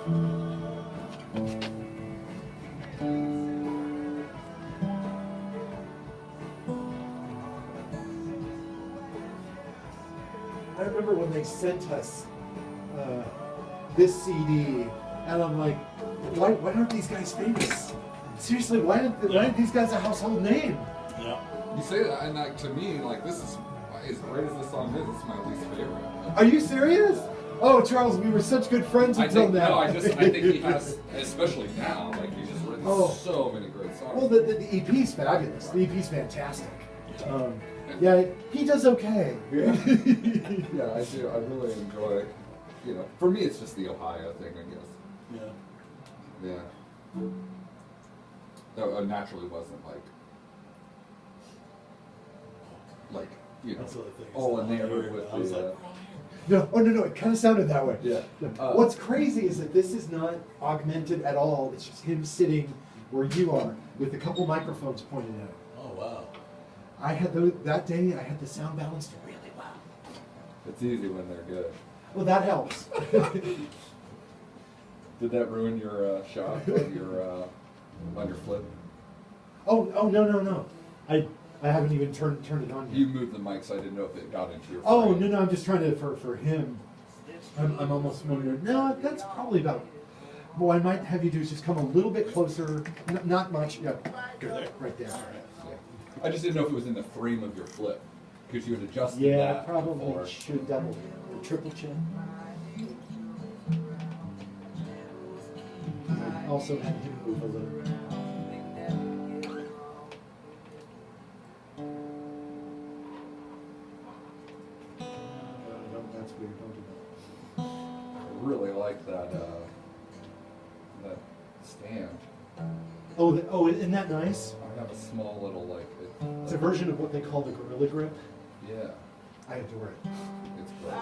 I remember when they sent us this CD, and I'm like, why aren't these guys famous? Seriously, why aren't these guys a household name? Yeah. You say that, and like to me, like this is as great as this song is. It's my least favorite. Are you serious? Oh, Charles, we were such good friends until now. No, I think he has, especially now, like he's just written so many great songs. Well, the EP's fabulous. The EP's fantastic. Yeah, he does okay. Yeah, I do. I really enjoy. You know, for me, it's just the Ohio thing, I guess. Yeah. Yeah. No, naturally wasn't like you know, all enamored with the. No, it kind of sounded that way. Yeah. What's crazy is that this is not augmented at all. It's just him sitting where you are with a couple microphones pointed at him. Oh, wow. I had that day, I had the sound balanced really well. It's easy when they're good. Well, that helps. Did that ruin your shot or your on your flip? Oh no. I haven't even turned it on yet. You moved the mic, so I didn't know if it got into your. Oh frame. no, I'm just trying to for him. I'm almost wondering. No, that's probably about. What I might have you do is just come a little bit closer. Not much. Yeah, good there, right there. All right. Yeah. I just didn't know if it was in the frame of your flip because you had adjusted Yeah, that. probably before. should double or triple check. Also had him move a little. That's weird. Don't do that. I really like that stand. Oh, isn't that nice? I have a small little like. It's a version of what they call the Gorilla Grip. Yeah, I adore it. it's great.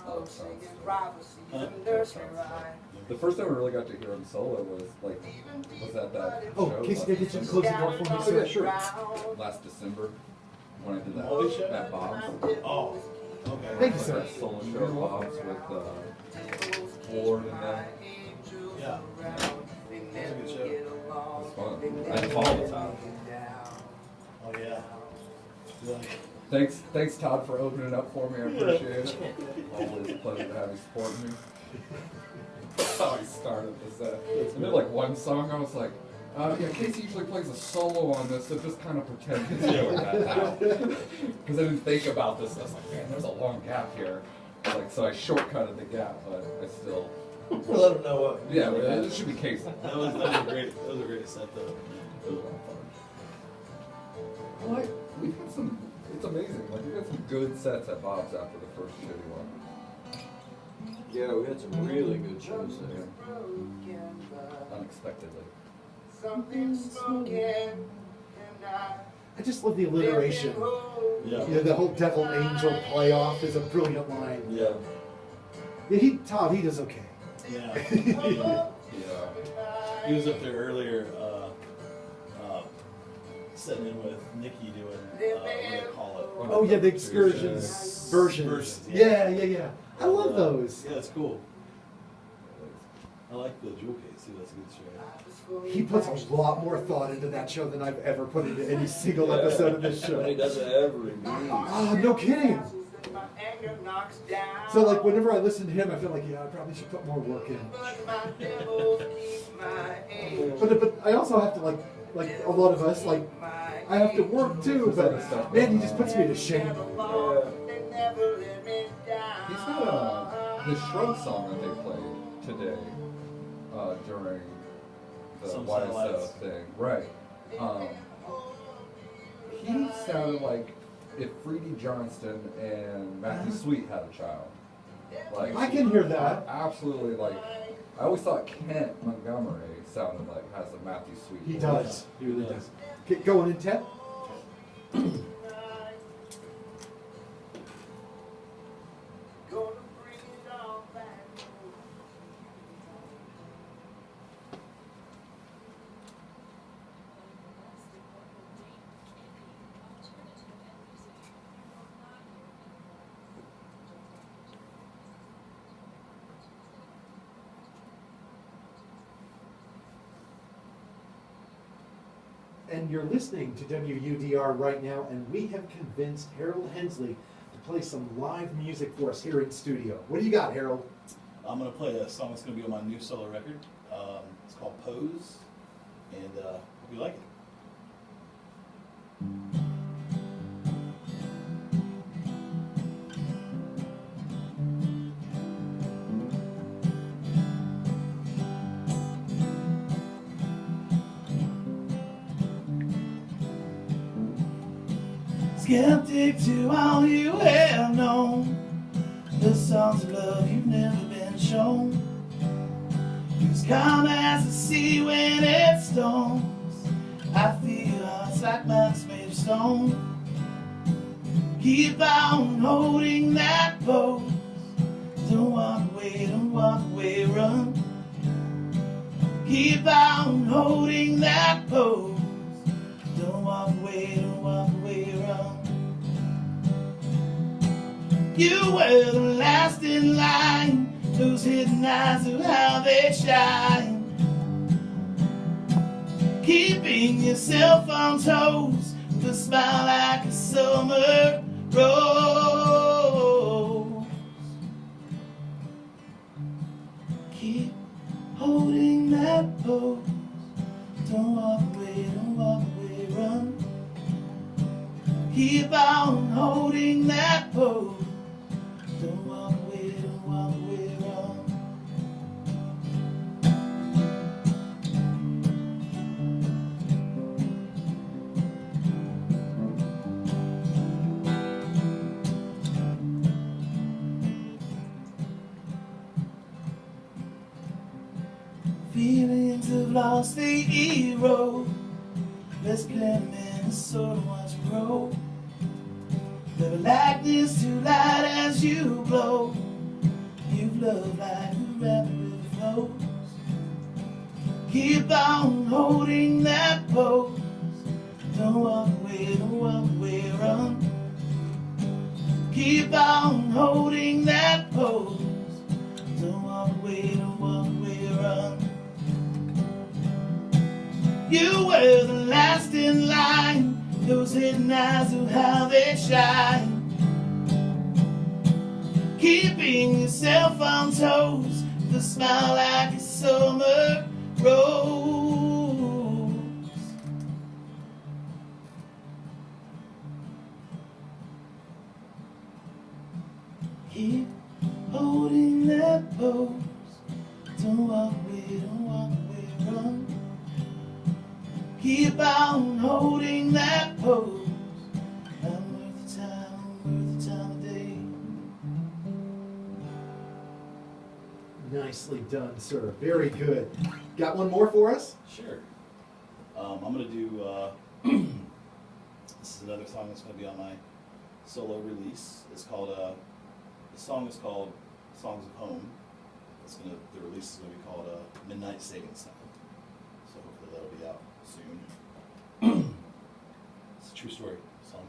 Oh, it sounds so The first time I really got to hear him solo was at that Oh, show Casey, did you close the door for me, sir? Sure. last December when I did Holy shit. that Bob's. Oh, okay. Thank you, sir. That solo show at Bob's with Ward and them. Yeah. That's a good show. It was fun. I called the time. Oh, yeah. Thanks Todd for opening up for me. I appreciate it. Always a pleasure to have you supporting me. That's how I started this. And then like one song, I was like, yeah, Casey usually plays a solo on this, so just kind of pretend he's doing that now. Because I didn't think about this. I was like, man, there's a long gap here. So I shortcutted the gap, but I still. Let him know what. Yeah, it should be Casey. That was a great set though. It was a lot of fun. Like, we've had some. It's amazing. Like we had some good sets at Bob's after the first shitty one. Yeah, we had some really good shows there. Unexpectedly. I just love the alliteration. Yeah. You know, the whole devil angel playoff is a brilliant line. Yeah. Yeah, Todd, he does okay. Yeah. Yeah. He was up there earlier, sitting in with Nikki doing, what do they call it? Oh yeah, the excursions versions. Yeah. I love those. Yeah, it's cool. I like the jewel case too. That's a good show. He puts a lot more thought into that show than I've ever put into any single episode of this show. He does it every week. Oh, no kidding. So like whenever I listen to him, I feel like, yeah, I probably should put more work in. But I also have to like a lot of us, like I have to work too, but man, he just puts me to shame. He's got the Shrub song that they played today during the Some YSO satellites. thing. Right. He sounded like if Freddie Johnston and Matthew Sweet had a child. Like I can hear that. Absolutely, like I always thought Kent Montgomery sounded like has a Matthew Sweet. He voice. does. He really does. Get going in 10. and you're listening to WUDR right now, and we have convinced Harold Hensley to play some live music for us here in studio. What do you got, Harold? I'm going to play a song that's going to be on my new solo record. It's called Pose, and hope you like it. Skeptic to all you have known, the songs of love you've never been shown. Who's calm as the sea when it storms. I feel hearts like mine's made of stone. Keep on holding that pose. Don't walk away, run. Keep on holding that pose. Don't walk away, run. You were the last in line, those hidden eyes of how they shine. Keeping yourself on toes, with a smile like a summer rose. Keep holding that pose. Don't walk away, run. Keep on holding that pose. Don't walk away, run. Feelings have lost the hero. Let's blend in the sort of watch grow. Never like this too light as you blow. You've loved like the rapid river flows. Keep on holding that pose. Don't walk away, run. Keep on holding that pose. Don't walk away, run. You were the last in line, those hidden eyes of how they shine. Keeping yourself on toes, with a smile like a summer rose. Keep holding that pose. Don't walk away, run. Keep on holding that pose. I'm worth the time of day. Nicely done, sir. Very good. Got one more for us? Sure. I'm going to do, this is another song that's going to be on my solo release. It's called, the song is called Songs of Home. The release is going to be called Midnight Savings Time. So hopefully that'll be out soon. It's a true story. Song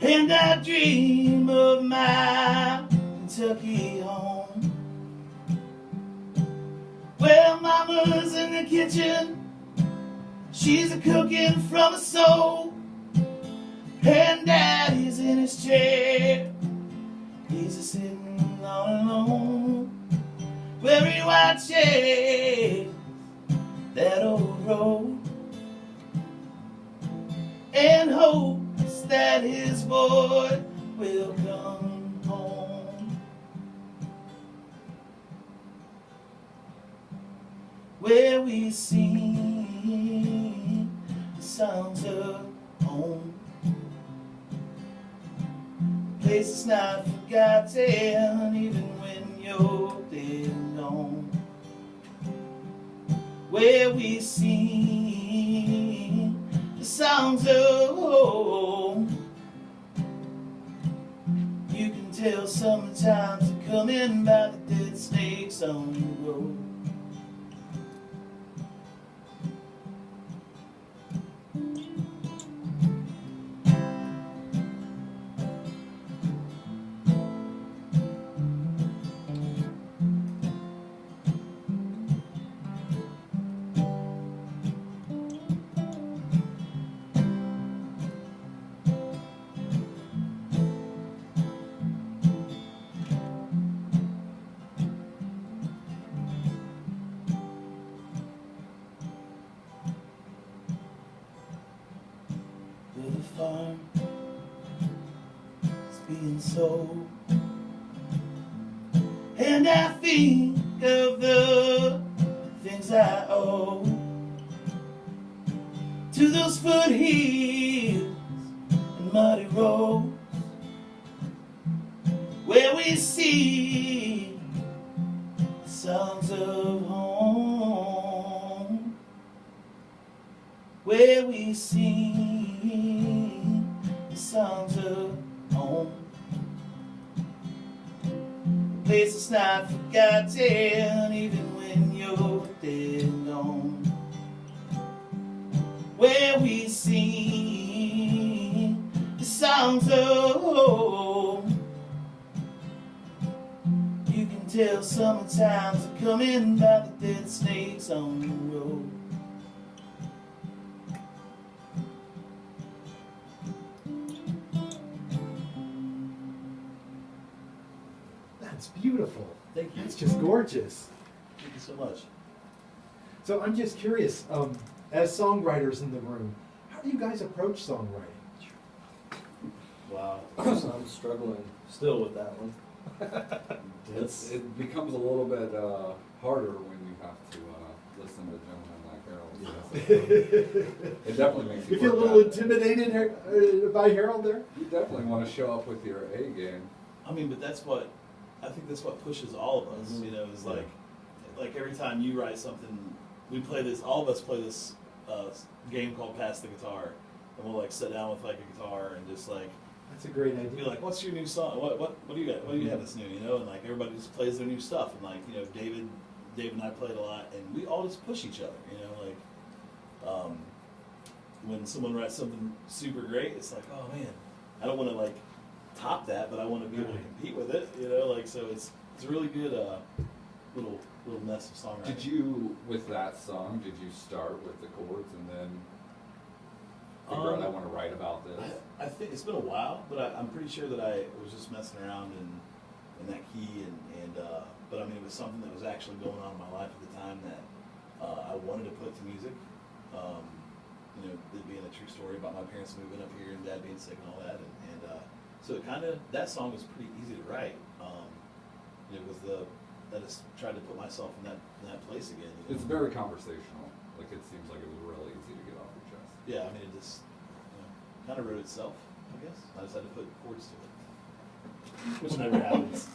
And I dream of my Kentucky home, where mama's in the kitchen, she's a cooking from a soul, and daddy's in his chair, he's a sitting all alone, where he watches that old road and hopes that his boy will come home, where we sing the songs of home, place place that's not forgotten, even when you're dead and gone. Where we sing the songs of home. You can tell summertime's a coming by the dead snakes on the road. The farm is being sold, and I think of the things I owe to those foothills and muddy roads where we sing the songs of home, where we sing the songs of home. The place that's not forgotten, even when you're dead and gone. Where we sing the songs of home. You can tell summertime's a coming by the dead snakes on the road. That's beautiful. Thank you. That's just gorgeous. Thank you so much. So I'm just curious, as songwriters in the room, how do you guys approach songwriting? Wow. I'm struggling still with that one. It becomes a little bit harder when you have to listen to gentlemen like Harold. It definitely makes You you feel a work little out. intimidated by Harold there? You definitely want to show up with your A game. I mean, but I think that's what pushes all of us, you know, is like every time you write something, all of us play this game called Pass the Guitar, and we'll like sit down with like a guitar and just like, That's a great be idea. like, what's your new song? What do you got? What do you have that's new? You know, and like everybody just plays their new stuff, and like, you know, Dave and I played a lot, and we all just push each other. You know, like when someone writes something super great, it's like, oh man, I don't want to like top that, but I want to be able to compete with it. You know, like so it's a really good little mess of songwriting. Did you, with that song, did you start with the chords and then figure out I want to write about this? I think it's been a while, but I'm pretty sure that I was just messing around in that key, but I mean, it was something that was actually going on in my life at the time that I wanted to put to music. You know, it being a true story about my parents moving up here and Dad being sick and all that, and so it kind of, that song was pretty easy to write. You know, I just tried to put myself in that place again. You know? It's very conversational. Like, it seems like it was really easy to get off your chest. Yeah, I mean, it just kind of wrote itself, I guess. I just had to put chords to it, which never happens.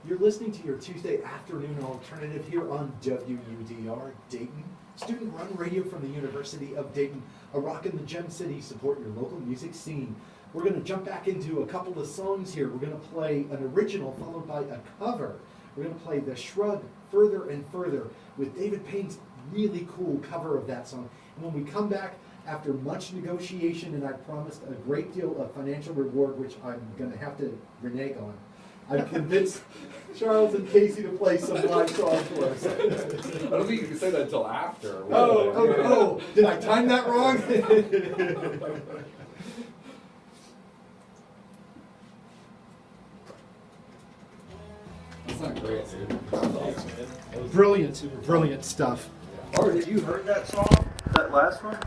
You're listening to your Tuesday afternoon alternative here on WUDR Dayton, student-run radio from the University of Dayton, a rock in the Gem City. Support your local music scene. We're going to jump back into a couple of songs here. We're going to play an original followed by a cover. We're going to play The Shrug, Further and Further, with David Payne's really cool cover of that song. And when we come back, after much negotiation, and I promised a great deal of financial reward, which I'm going to have to renege on, I've convinced Charles and Casey to play some live songs for us. I don't think you can say that until after. Oh, did I time that wrong? That's not great, dude. Thanks, man. That was Brilliant stuff. Oh, did you heard that song? That last one?